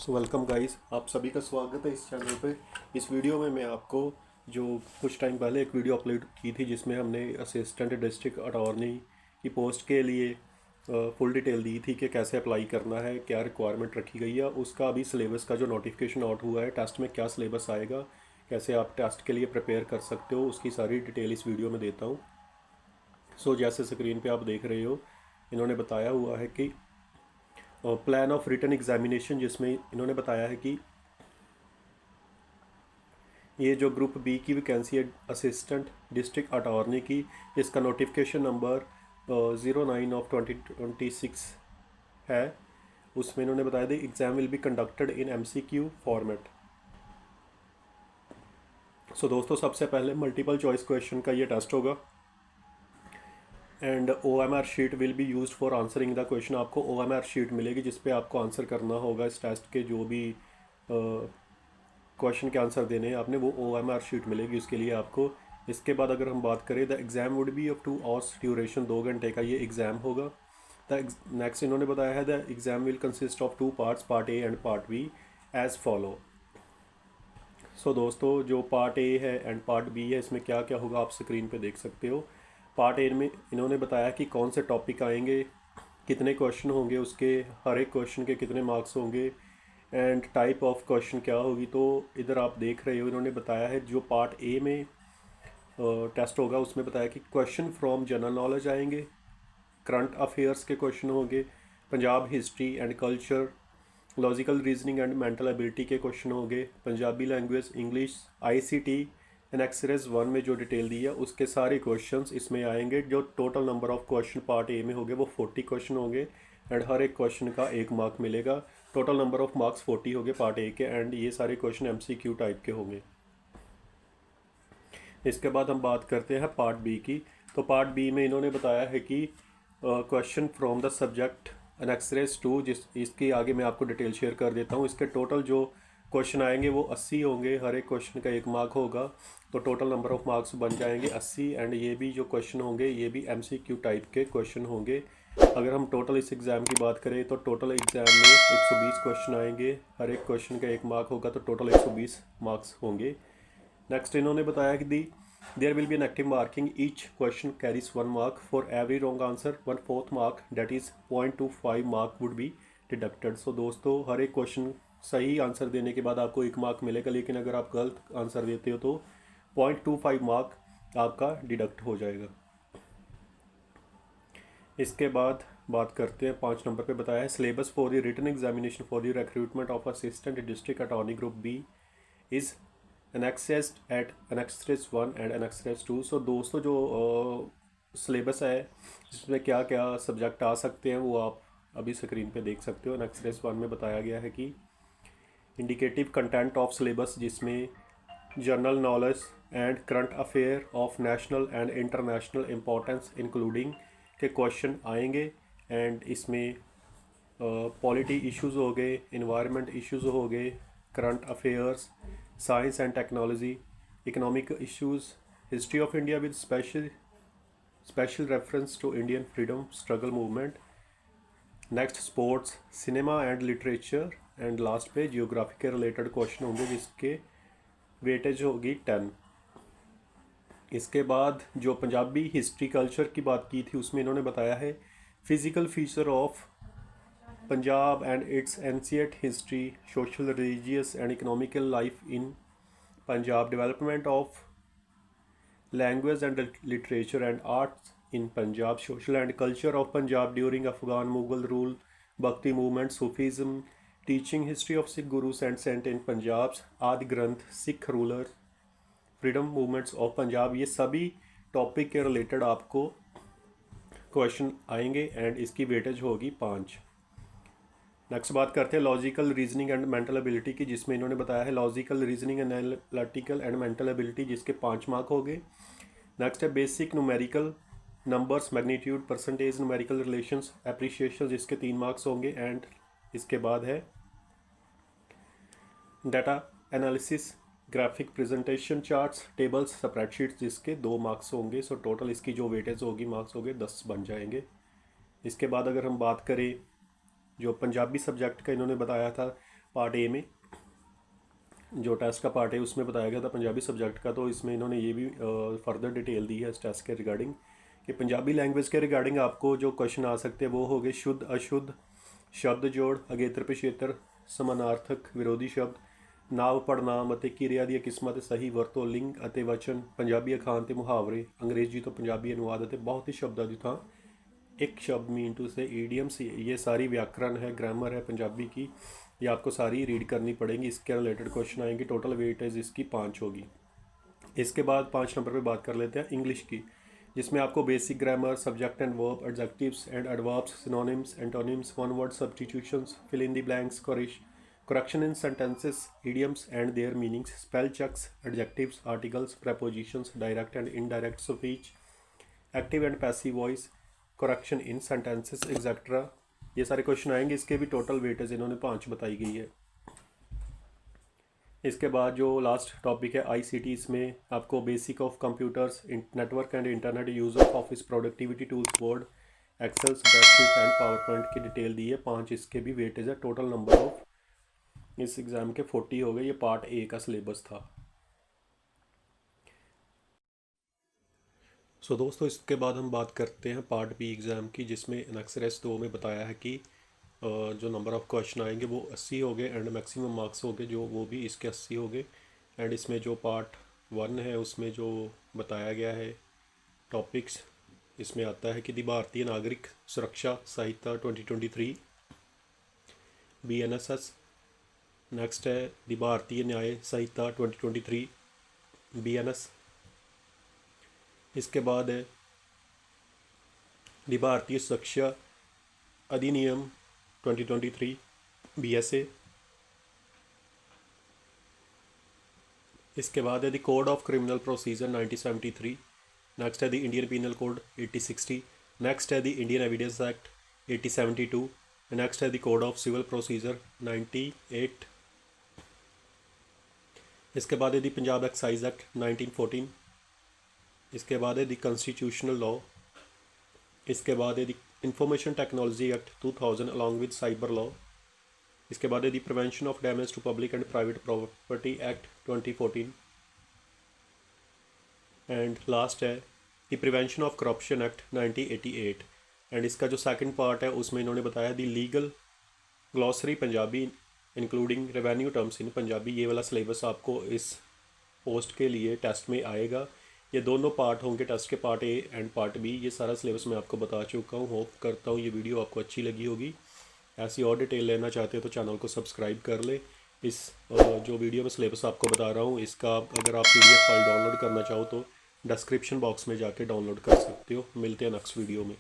Welcome guys, आप सभी का स्वागत है इस चैनल पे। इस वीडियो में मैं आपको जो कुछ टाइम पहले एक वीडियो अपलोड की थी जिसमें हमने असिस्टेंट डिस्ट्रिक्ट अटॉर्नी की पोस्ट के लिए फुल डिटेल दी थी कि कैसे अप्लाई करना है, क्या रिक्वायरमेंट रखी गई है। उसका अभी सिलेबस का जो नोटिफिकेशन आउट हुआ है, टेस्ट में क्या सिलेबस आएगा, कैसे आप टेस्ट के लिए प्रिपेयर कर सकते हो, उसकी सारी डिटेल इस वीडियो में देता हूँ। जैसे स्क्रीन पे आप देख रहे हो, इन्होंने बताया हुआ है कि प्लान ऑफ रिटन एग्जामिनेशन, जिसमें इन्होंने बताया है कि ये जो ग्रुप बी की वैकेंसी है असिस्टेंट डिस्ट्रिक्ट अटॉर्नी की, इसका नोटिफिकेशन नंबर 09/2026 है। उसमें इन्होंने बताया था exam will be conducted in MCQ format. दोस्तों, सबसे पहले मल्टीपल चॉइस क्वेश्चन का ये टेस्ट होगा and OMR sheet will be used for answering the question. आपको OMR शीट मिलेगी जिस पे आपको आंसर करना होगा। इस टेस्ट के जो भी क्वेश्चन के आंसर देने हैं आपने, वो OMR शीट मिलेगी उसके लिए आपको। इसके बाद अगर हम बात करें, the exam would be of 2 hours duration, 2 घंटे का ये एग्ज़ाम होगा। द नेक्स्ट इन्होंने बताया है the exam will consist of 2 parts, part A and part B as follow. दोस्तों, जो पार्ट ए है एंड पार्ट बी है, इसमें क्या क्या होगा आप स्क्रीन पे देख सकते हो। पार्ट ए में इन्होंने बताया कि कौन से टॉपिक आएंगे, कितने क्वेश्चन होंगे, उसके हर एक क्वेश्चन के कितने मार्क्स होंगे एंड टाइप ऑफ क्वेश्चन क्या होगी। तो इधर आप देख रहे हो, इन्होंने बताया है जो पार्ट ए में टेस्ट होगा उसमें बताया कि क्वेश्चन फ्रॉम जनरल नॉलेज आएंगे, करंट अफेयर्स के क्वेश्चन होंगे, Punjab history and culture, logical reasoning and mental ability के क्वेश्चन होंगे, पंजाबी लैंग्वेज, इंग्लिश, ICT एनेक्सरेस 1 में जो डिटेल दी है उसके सारे क्वेश्चंस इसमें आएंगे। जो total number of question part A में होंगे वो 40 क्वेश्चन होंगे एंड हर एक क्वेश्चन का 1 मार्क मिलेगा। टोटल नंबर ऑफ मार्क्स 40 होंगे पार्ट ए के एंड ये सारे क्वेश्चन MCQ टाइप के होंगे। इसके बाद हम बात करते हैं पार्ट बी की। तो पार्ट बी में इन्होंने बताया है कि क्वेश्चन फ्रॉम द सब्जेक्ट एनेक्सरेस 2, इसकी आगे मैं आपको डिटेल शेयर कर देता हूँ। इसके टोटल जो क्वेश्चन आएंगे वो 80 होंगे, हर एक क्वेश्चन का 1 मार्क होगा, तो टोटल नंबर ऑफ मार्क्स बन जाएंगे 80। एंड ये भी जो क्वेश्चन होंगे ये भी MCQ टाइप के क्वेश्चन होंगे। अगर हम टोटल इस एग्ज़ाम की बात करें तो टोटल एग्ज़ाम में 120 क्वेश्चन आएंगे, हर एक क्वेश्चन का 1 मार्क होगा, तो टोटल 120 मार्क्स होंगे। नेक्स्ट इन्होंने बताया कि the there will be an active marking, each question carries 1 mark for every wrong answer 1/4 mark, that is 0.25 mark would be deducted. दोस्तों, हर एक क्वेश्चन सही आंसर देने के बाद आपको 1 मार्क मिलेगा, लेकिन अगर आप गलत आंसर देते हो तो 0.25 मार्क आपका डिडक्ट हो जाएगा। इसके बाद बात करते हैं 5 नंबर पे बताया है syllabus for the written examination for the recruitment of assistant district attorney group B is annexed at annexes 1 and annexes 2। दोस्तों, जो सिलेबस है इसमें क्या क्या सब्जेक्ट आ सकते हैं वो आप अभी स्क्रीन पे देख सकते हो। annexes 1 में बताया गया है कि इंडिकेटिव कंटेंट ऑफ सिलेबस, जिसमें general knowledge and current affair of national and international importance including के क्वेश्चन आएंगे एंड इसमें पॉलिटी इश्यूज़ हो गए, इन्वायरमेंट इश्यूज़ हो गए, current affairs, science and technology, economic issues, history of India with special reference to Indian freedom struggle movement, next sports, cinema and literature and last पे geography के related question होंगे जिसके weightage होगी 10। इसके बाद जो पंजाबी हिस्ट्री कल्चर की बात की थी उसमें इन्होंने बताया है physical feature of Punjab and its ancient history, social, religious and economical life in Punjab, development of language and literature and arts in Punjab, social and culture of Punjab during Afghan Mughal rule, Bhakti movement, Sufism, teaching history of Sikh gurus and saint in Punjab, Adi Granth, Sikh rulers, freedom movements of Punjab। ये सभी topic के related आपको question आएंगे and इसकी weightage होगी 5। Next बात करते हैं logical reasoning and mental ability की, जिसमें इन्होंने बताया है logical reasoning analytical and mental ability जिसके 5 मार्क हो गए। नेक्स्ट है basic numerical numbers, magnitude, percentage, numerical relations, appreciation जिसके 3 मार्क्स होंगे एंड इसके बाद है data analysis, graphic presentation, charts, tables, spreadsheets जिसके 2 मार्क्स होंगे। टोटल इसकी जो वेटेज होगी मार्क्स होंगे 10 बन जाएंगे। इसके बाद अगर हम बात करें जो पंजाबी सब्जेक्ट का, इन्होंने बताया था पार्ट ए में जो टेस्ट का पार्ट है उसमें बताया गया था पंजाबी सब्जेक्ट का, तो इसमें इन्होंने ये भी फर्दर डिटेल दी है इस टेस्ट के रिगार्डिंग कि पंजाबी लैंग्वेज के रिगार्डिंग आपको जो क्वेश्चन आ सकते हैं वो हो गए शुद्ध अशुद्ध, शब्द जोड़, अगेतर पिछेतर, समानार्थक, विरोधी शब्द, नाव पड़नाम ਅਤੇ ਕਿਰਿਆ ਦੀਆਂ ਕਿਸਮਾਂ ਤੇ ਸਹੀ ਵਰਤੋਂ, ਲਿੰਗ ਅਤੇ ਵਚਨ, ਪੰਜਾਬੀ ਅਖਾਣ ਤੇ ਮੁਹਾਵਰੇ, अंग्रेजी तो पंजाबी अनुवाद ਅਤੇ बहुत ही शब्दों की ਥਾਂ एक शब्द मीन टू से ईडियम्स, ये सारी व्याकरण है, ग्रामर है पंजाबी की, ये आपको सारी रीड करनी पड़ेंगी। इसके रिलेटेड क्वेश्चन आएंगे। टोटल वेटेज इसकी 5 होगी। इसके बाद 5 नंबर पे बात कर लेते हैं इंग्लिश की, जिसमें आपको basic grammar, subject and verb, adjectives and adverbs, synonyms, antonyms, one word substitutions, fill in the blanks, correction in sentences, idioms and their meanings, spell checks, adjectives, articles, prepositions, direct and indirect speech, active and passive voice, correction in sentences, etc. ये सारे question आएंगे। इसके भी total weightage इन्होंने 5 बताई गई है। इसके बाद जो लास्ट टॉपिक है ICT, इसमें आपको basic of computers, network and internet, use of office, productivity tools, word, excel, spreadsheet and PowerPoint की डिटेल दी है। 5 इसके भी वेटेज है। टोटल नंबर ऑफ इस एग्ज़ाम के 40 हो गए। ये पार्ट ए का सिलेबस था। सो दोस्तों, इसके बाद हम बात करते हैं पार्ट बी एग्ज़ाम की, जिसमें एनेक्सरेस 2 में बताया है कि जो नंबर ऑफ़ क्वेश्चन आएंगे वो 80 हो गए एंड मैक्सिमम मार्क्स हो गए जो वो भी इसके 80 हो गए। एंड इसमें जो पार्ट 1 है उसमें जो बताया गया है टॉपिक्स, इसमें आता है कि दी भारतीय नागरिक सुरक्षा संहिता 2023, BNSS। नेक्स्ट है दी भारतीय न्याय संहिता 2023, BNS। इसके बाद है दी भारतीय सुरक्षा अधिनियम 2023, BSA। इसके बाद है the code of criminal procedure 1973। Next है the Indian penal code 8060। Next है the Indian evidence act 8072। Next है the code of civil procedure 98। इसके बाद है दी पंजाब एक्साइज एक्ट 1914। इसके बाद है दी कॉन्स्टिट्यूशनल लॉ। इसके बाद है the information technology act 2000 along with cyber law. इसके बाद है the prevention of damage to public and private property act 2014। And last है the prevention of corruption act 1988। And इसका जो सेकंड पार्ट है उसमें इन्होंने बताया the legal glossary Punjabi including revenue terms in Punjabi. ये वाला सिलेबस आपको इस पोस्ट के लिए टेस्ट में आएगा। ये दोनों पार्ट होंगे टेस्ट के, part A and part B. ये सारा सिलेबस मैं आपको बता चुका हूँ। होप करता हूँ ये वीडियो आपको अच्छी लगी होगी। ऐसी और डिटेल लेना चाहते हो तो चैनल को सब्सक्राइब कर ले। इस जो वीडियो में सिलेबस आपको बता रहा हूँ इसका अगर आप PDF फाइल डाउनलोड करना चाहो तो डिस्क्रिप्शन बॉक्स में जाके डाउनलोड कर सकते हो। मिलते हैं नेक्स्ट वीडियो में।